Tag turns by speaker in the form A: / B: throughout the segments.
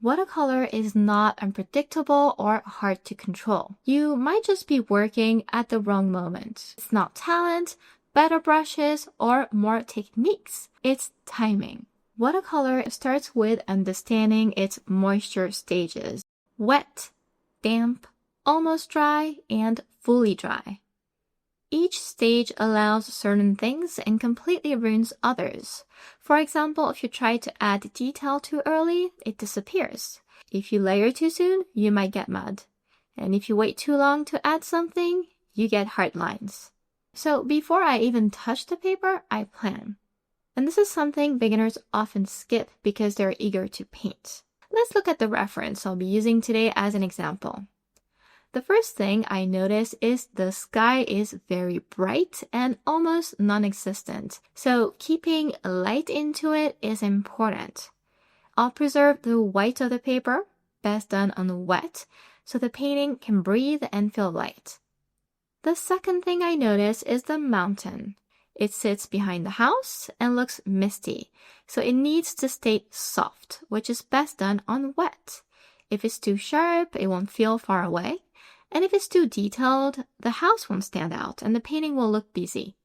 A: Watercolor is not unpredictable or hard to control. You might just be working at the wrong moment. It's not talent, better brushes, or more techniques. It's timing. Watercolor starts with understanding its moisture stages: wet, damp, almost dry, and fully dry. Each stage allows certain things and completely ruins others. For example, if you try to add detail too early, it disappears. If you layer too soon, you might get mud. And if you wait too long to add something, you get hard lines. So before I even touch the paper, I plan. And this is something beginners often skip because they're eager to paint. Let's look at the reference I'll be using today as an example. The first thing I notice is the sky is very bright and almost non-existent, so keeping light into it is important. I'll preserve the white of the paper, best done on wet, so the painting can breathe and feel light. The second thing I notice is the mountain. It sits behind the house and looks misty, so it needs to stay soft, which is best done on wet. If it's too sharp, it won't feel far away. And if it's too detailed, the house won't stand out and the painting will look busy.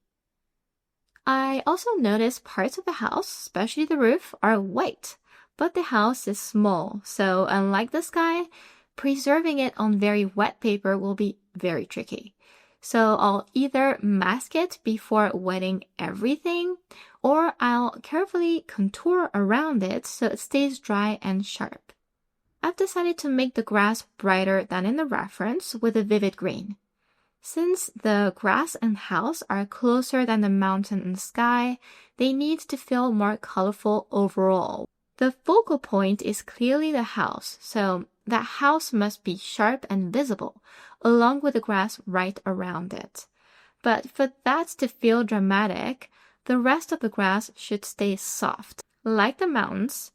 A: I also notice parts of the house, especially the roof, are white, but the house is small, so unlike the sky, preserving it on very wet paper will be very tricky. So I'll either mask it before wetting everything, or I'll carefully contour around it so it stays dry and sharp. I've decided to make the grass brighter than in the reference with a vivid green. Since the grass and house are closer than the mountain and sky, they need to feel more colorful overall. The focal point is clearly the house, so that house must be sharp and visible, along with the grass right around it. But for that to feel dramatic, the rest of the grass should stay soft, like the mountains,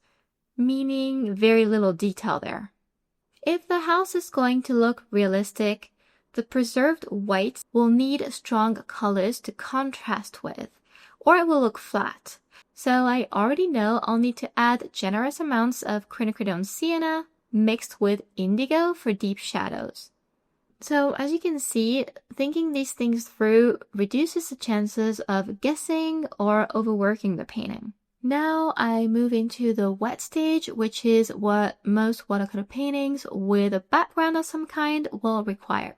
A: meaning very little detail there. If the house is going to look realistic, the preserved white will need strong colors to contrast with, or it will look flat. So I already know I'll need to add generous amounts of quinacridone sienna mixed with indigo for deep shadows. So as you can see, thinking these things through reduces the chances of guessing or overworking the painting. Now I move into the wet stage, which is what most watercolor paintings with a background of some kind will require.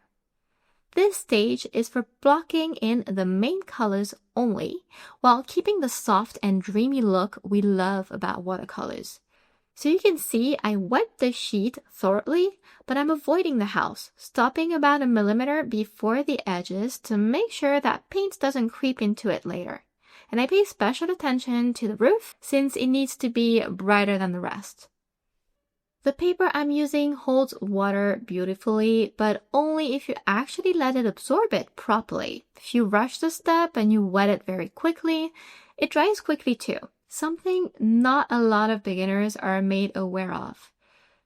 A: This stage is for blocking in the main colors only, while keeping the soft and dreamy look we love about watercolors. So you can see I wet the sheet thoroughly, but I'm avoiding the house, stopping about 1 millimeter before the edges to make sure that paint doesn't creep into it later. And I pay special attention to the roof since it needs to be brighter than the rest. The paper I'm using holds water beautifully, but only if you actually let it absorb it properly. If you rush the step and you wet it very quickly, it dries quickly too, something not a lot of beginners are made aware of.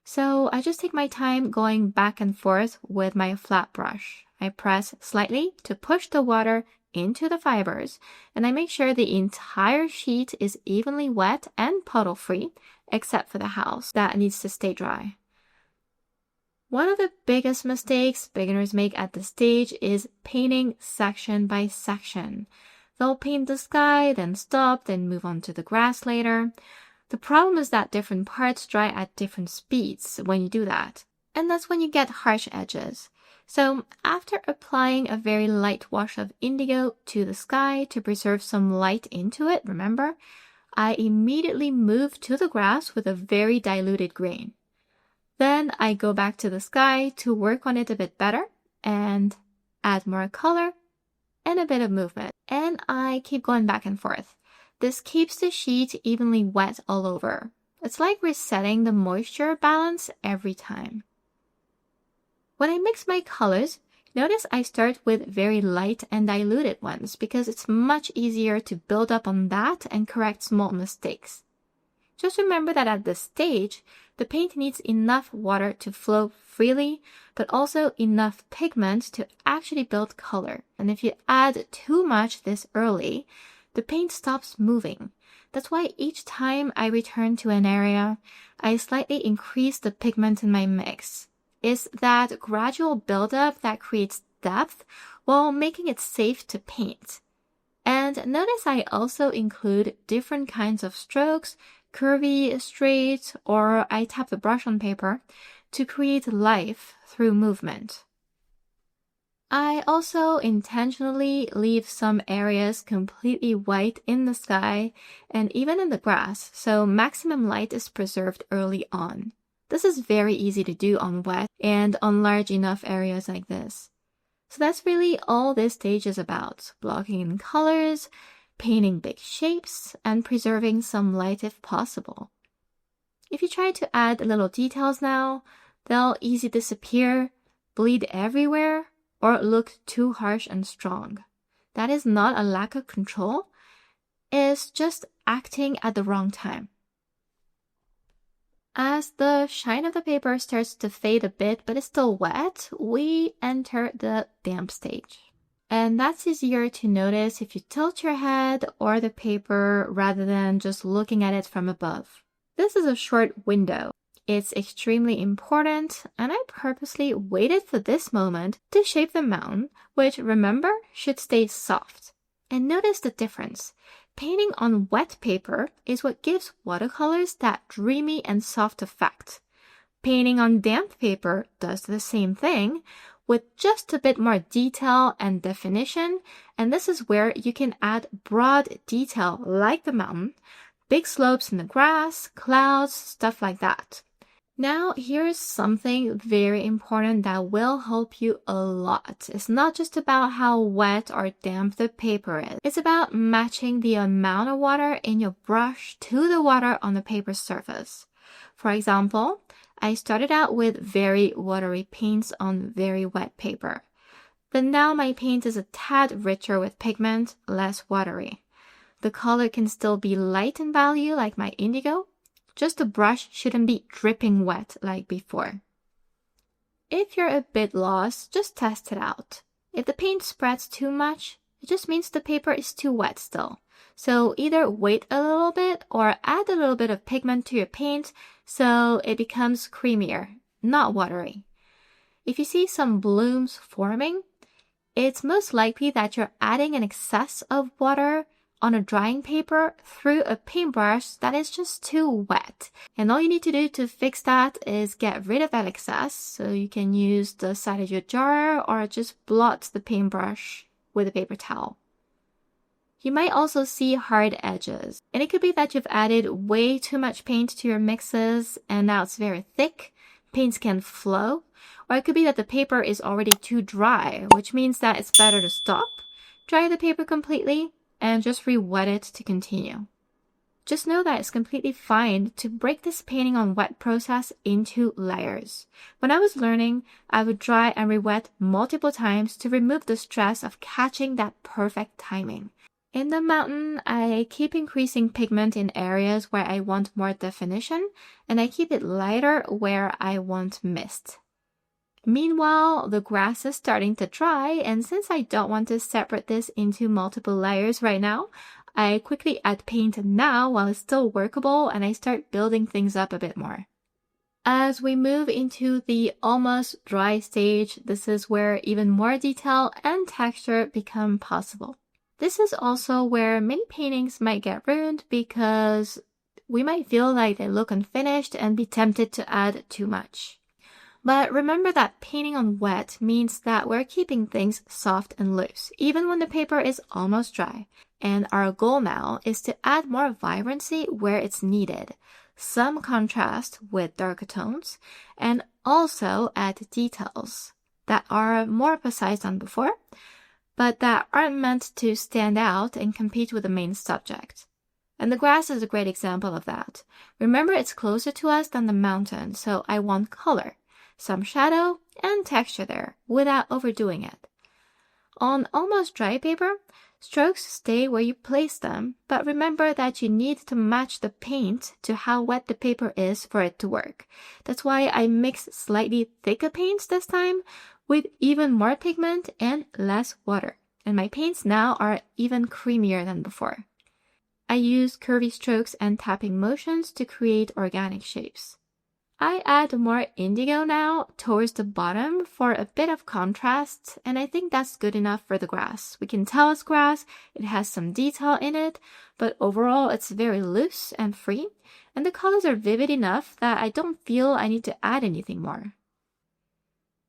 A: So I just take my time going back and forth with my flat brush. I press slightly to push the water into the fibers, and I make sure the entire sheet is evenly wet and puddle-free, except for the house that needs to stay dry. One of the biggest mistakes beginners make at this stage is painting section by section. They'll paint the sky, then stop, then move on to the grass later. The problem is that different parts dry at different speeds when you do that, and that's when you get harsh edges. So after applying a very light wash of indigo to the sky to preserve some light into it, remember, I immediately move to the grass with a very diluted green. Then I go back to the sky to work on it a bit better and add more color and a bit of movement. And I keep going back and forth. This keeps the sheet evenly wet all over. It's like resetting the moisture balance every time. When I mix my colors, notice I start with very light and diluted ones because it's much easier to build up on that and correct small mistakes. Just remember that at this stage, the paint needs enough water to flow freely, but also enough pigment to actually build color. And if you add too much this early, the paint stops moving. That's why each time I return to an area, I slightly increase the pigment in my mix. It's that gradual buildup that creates depth while making it safe to paint. And notice I also include different kinds of strokes, curvy, straight, or I tap the brush on paper to create life through movement. I also intentionally leave some areas completely white in the sky and even in the grass, so maximum light is preserved early on. This is very easy to do on wet and on large enough areas like this. So that's really all this stage is about, blocking in colors, painting big shapes, and preserving some light if possible. If you try to add little details now, they'll easily disappear, bleed everywhere, or look too harsh and strong. That is not a lack of control, it's just acting at the wrong time. As the shine of the paper starts to fade a bit but is still wet, we enter the damp stage. And that's easier to notice if you tilt your head or the paper rather than just looking at it from above. This is a short window. It's extremely important, and I purposely waited for this moment to shape the mountain, which, remember, should stay soft. And notice the difference. Painting on wet paper is what gives watercolors that dreamy and soft effect. Painting on damp paper does the same thing, with just a bit more detail and definition, and this is where you can add broad detail like the mountain, big slopes in the grass, clouds, stuff like that. Now, here's something very important that will help you a lot. It's not just about how wet or damp the paper is. It's about matching the amount of water in your brush to the water on the paper surface. For example, I started out with very watery paints on very wet paper. But now my paint is a tad richer with pigment, less watery. The color can still be light in value like my indigo, just the brush shouldn't be dripping wet like before. If you're a bit lost, just test it out. If the paint spreads too much, it just means the paper is too wet still. So either wait a little bit or add a little bit of pigment to your paint so it becomes creamier, not watery. If you see some blooms forming, it's most likely that you're adding an excess of water on a drying paper through a paintbrush that is just too wet. And all you need to do to fix that is get rid of that excess. So you can use the side of your jar or just blot the paintbrush with a paper towel. You might also see hard edges. And it could be that you've added way too much paint to your mixes and now it's very thick. Paints can flow. Or it could be that the paper is already too dry, which means that it's better to stop, dry the paper completely, and just re-wet it to continue. Just know that it's completely fine to break this painting on wet process into layers. When I was learning, I would dry and re-wet multiple times to remove the stress of catching that perfect timing. In the mountain, I keep increasing pigment in areas where I want more definition, and I keep it lighter where I want mist. Meanwhile, the grass is starting to dry, and since I don't want to separate this into multiple layers right now, I quickly add paint now while it's still workable and I start building things up a bit more. As we move into the almost dry stage, this is where even more detail and texture become possible. This is also where many paintings might get ruined because we might feel like they look unfinished and be tempted to add too much. But remember that painting on wet means that we're keeping things soft and loose, even when the paper is almost dry. And our goal now is to add more vibrancy where it's needed, some contrast with darker tones, and also add details that are more precise than before, but that aren't meant to stand out and compete with the main subject. And the grass is a great example of that. Remember, it's closer to us than the mountain, so I want color, some shadow, and texture there without overdoing it. On almost dry paper, strokes stay where you place them, but remember that you need to match the paint to how wet the paper is for it to work. That's why I mix slightly thicker paints this time with even more pigment and less water. And my paints now are even creamier than before. I use curvy strokes and tapping motions to create organic shapes. I add more indigo now towards the bottom for a bit of contrast, and I think that's good enough for the grass. We can tell it's grass, it has some detail in it, but overall it's very loose and free, and the colors are vivid enough that I don't feel I need to add anything more.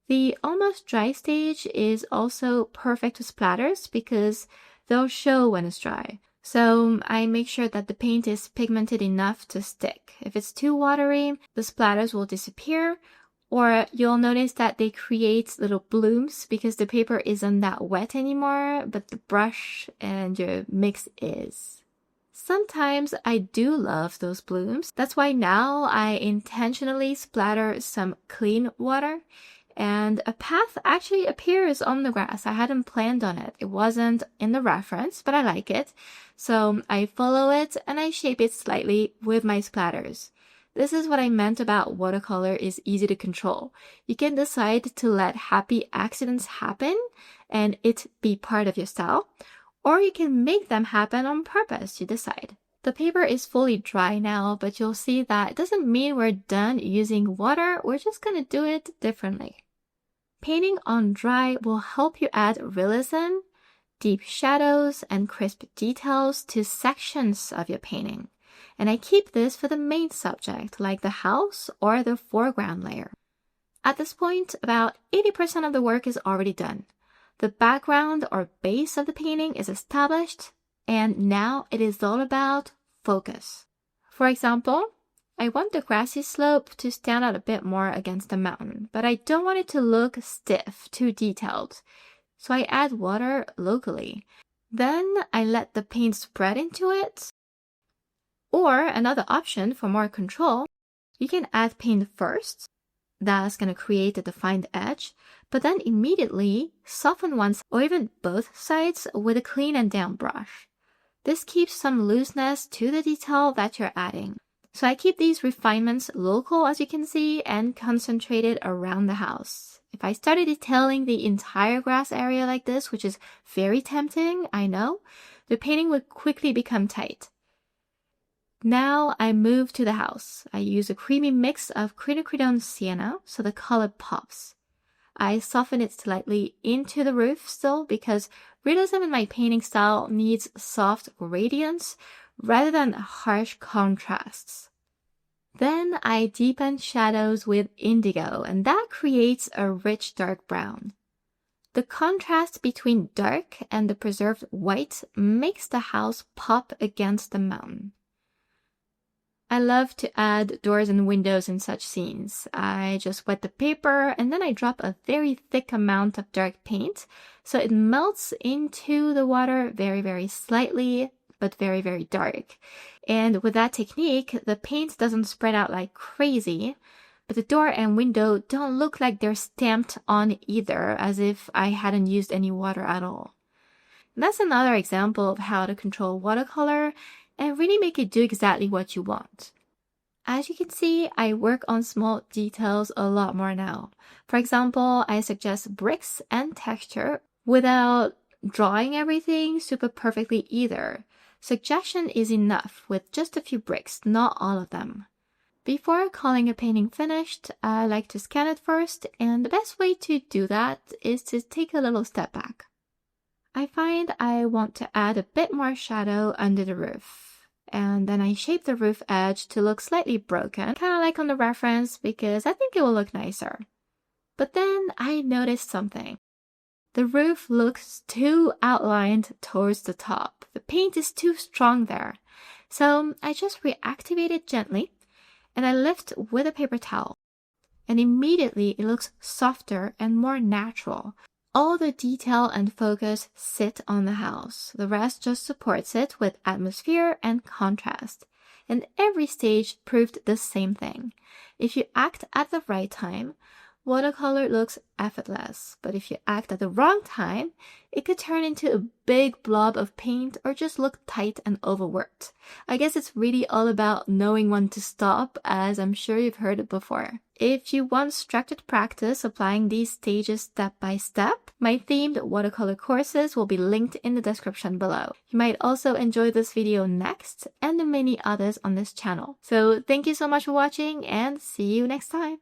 A: The almost dry stage is also perfect with splatters because they'll show when it's dry. So I make sure that the paint is pigmented enough to stick. If it's too watery, the splatters will disappear, or you'll notice that they create little blooms because the paper isn't that wet anymore, but the brush and your mix is. Sometimes I do love those blooms. That's why now I intentionally splatter some clean water. And a path actually appears on the grass. I hadn't planned on it. It wasn't in the reference, but I like it. So I follow it and I shape it slightly with my splatters. This is what I meant about watercolor is easy to control. You can decide to let happy accidents happen and it be part of your style, or you can make them happen on purpose, you decide. The paper is fully dry now, but you'll see that it doesn't mean we're done using water. We're just gonna do it differently. Painting on dry will help you add realism, deep shadows, and crisp details to sections of your painting. And I keep this for the main subject, like the house or the foreground layer. At this point, about 80% of the work is already done. The background or base of the painting is established, and now it is all about focus. For example, I want the grassy slope to stand out a bit more against the mountain, but I don't want it to look stiff, too detailed. So I add water locally. Then I let the paint spread into it. Or another option for more control, you can add paint first. That's going to create a defined edge, but then immediately soften one or even both sides with a clean and damp brush. This keeps some looseness to the detail that you're adding. So I keep these refinements local, as you can see, and concentrated around the house. If I started detailing the entire grass area like this, which is very tempting, I know, the painting would quickly become tight. Now I move to the house. I use a creamy mix of quinacridone sienna so the color pops. I soften it slightly into the roof still because realism in my painting style needs soft gradients rather than harsh contrasts. Then I deepen shadows with indigo, and that creates a rich dark brown. The contrast between dark and the preserved white makes the house pop against the mountain. I love to add doors and windows in such scenes. I just wet the paper and then I drop a very thick amount of dark paint so it melts into the water very, very slightly, but very, very dark. And with that technique, the paint doesn't spread out like crazy, but the door and window don't look like they're stamped on either, as if I hadn't used any water at all. And that's another example of how to control watercolor and really make it do exactly what you want. As you can see, I work on small details a lot more now. For example, I suggest bricks and texture without drawing everything super perfectly either. Suggestion is enough with just a few bricks, not all of them. Before calling a painting finished, I like to scan it first, and the best way to do that is to take a little step back. I find I want to add a bit more shadow under the roof, and then I shape the roof edge to look slightly broken, kind of like on the reference, because I think it will look nicer. But then I noticed something. The roof looks too outlined towards the top. The paint is too strong there. So I just reactivate it gently and I lift with a paper towel. And immediately it looks softer and more natural. All the detail and focus sit on the house. The rest just supports it with atmosphere and contrast. And every stage proved the same thing. If you act at the right time, Watercolor looks effortless, but if you act at the wrong time, it could turn into a big blob of paint or just look tight and overworked. I guess it's really all about knowing when to stop, as I'm sure you've heard it before. If you want structured practice applying these stages step by step, my themed watercolor courses will be linked in the description below. You might also enjoy this video next and the many others on this channel. So thank you so much for watching and see you next time.